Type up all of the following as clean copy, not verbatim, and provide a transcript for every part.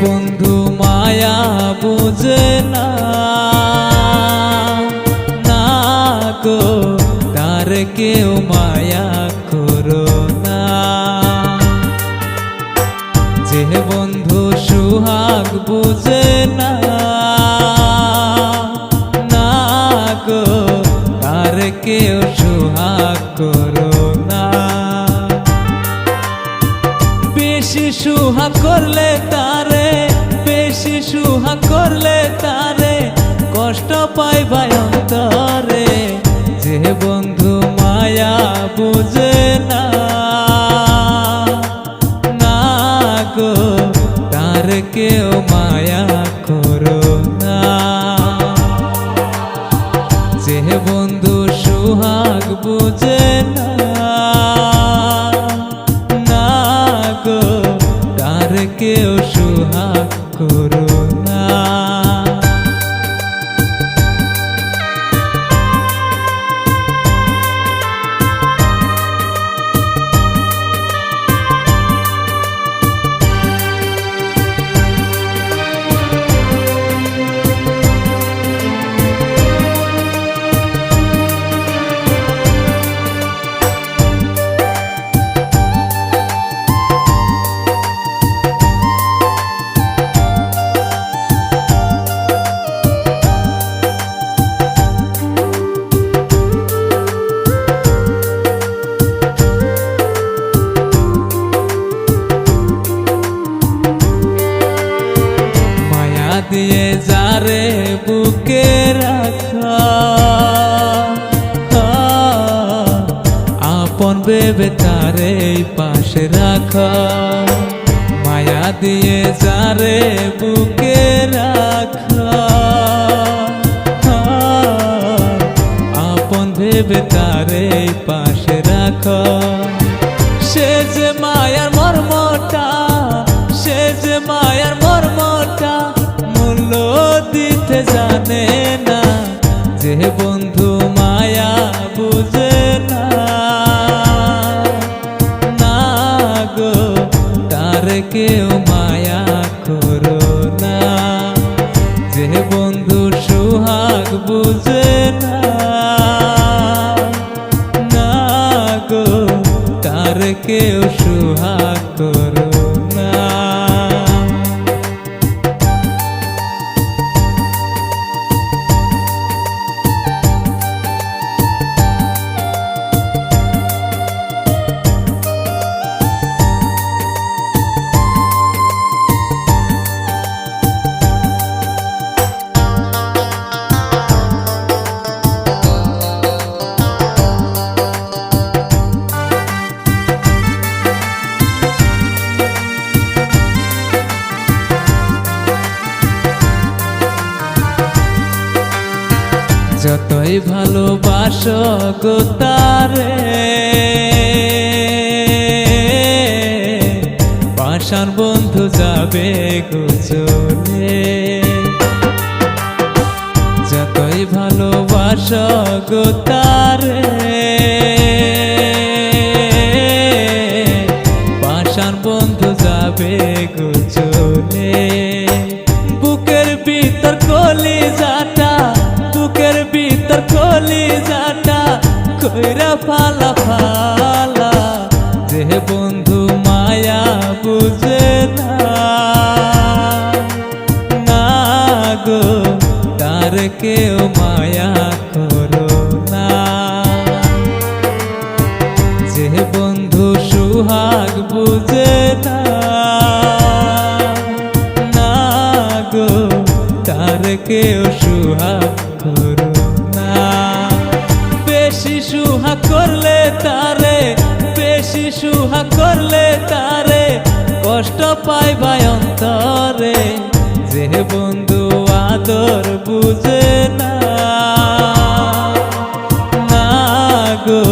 বন্ধু মায়া বুঝে না, না গো তার কেউ মায়া করো না। যে বন্ধু সুহাগ বুঝে না, না গো তার কেউ সুহাগ করো না। বেশি সুহাগ করলে তারে, বেশি সুহাগ করলে তারে কষ্ট পাইবা অন্তরে। যে বন্ধু মায়া বুঝে না, না গো তার কেউ মায়া করো না। যে বন্ধু সুহাগ বুঝে না, না গো তার কেউ সুহাগ করো না। দিয়ে যারে বুকে রাখা, আপন ভেবে তারে পাশে রাখা। মায়া দিয়ে যারে বুকে রাখা, আপন ভেবে তারে পাশে রাখা। সে যে মায়ার মর্মটা, সে যে মায়ার মর্মটা মূল্য দিতে জানে না। যে বন্ধু মায়া বুঝে না, না গো তার কেউ মায়া করো না। যে বন্ধু সুহাগ বুঝে না, না গো তার কেউ সুহাগ করো না। যতই ভালোবাসো গো তারে, পাষাণ বন্ধু যাবে গো চলে। যতই ভালোবাসো গো তারে, পাষাণ বন্ধু যাবে গো চলে। বুকের ভিতর কলিজাটা, বুকের ভিতর কলিজাটা কইরা ফালা ফালা। যে বন্ধু মায়া বুঝে না, না গো তার কেউ মায়া করো না। যে বন্ধু সুহাগ বুঝে না, না গো তার কেউ সুহাগ করো না। বেশি সুহাগ করলে তারে, বেশি সুহাগ করলে তারে কষ্ট পাইবা অন্তরে। যে বন্ধু আদর বুঝে না, না গো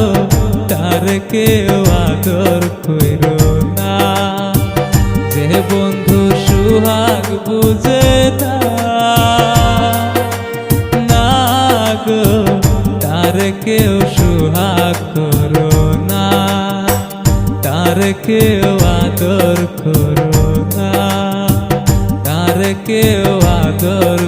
তার কেউ আদর করো না। যে বন্ধু সুহাগ বুঝে না, না গো তার কেউ সুহাগ করো না। তার কেউ আদর করো না। কেউ আদর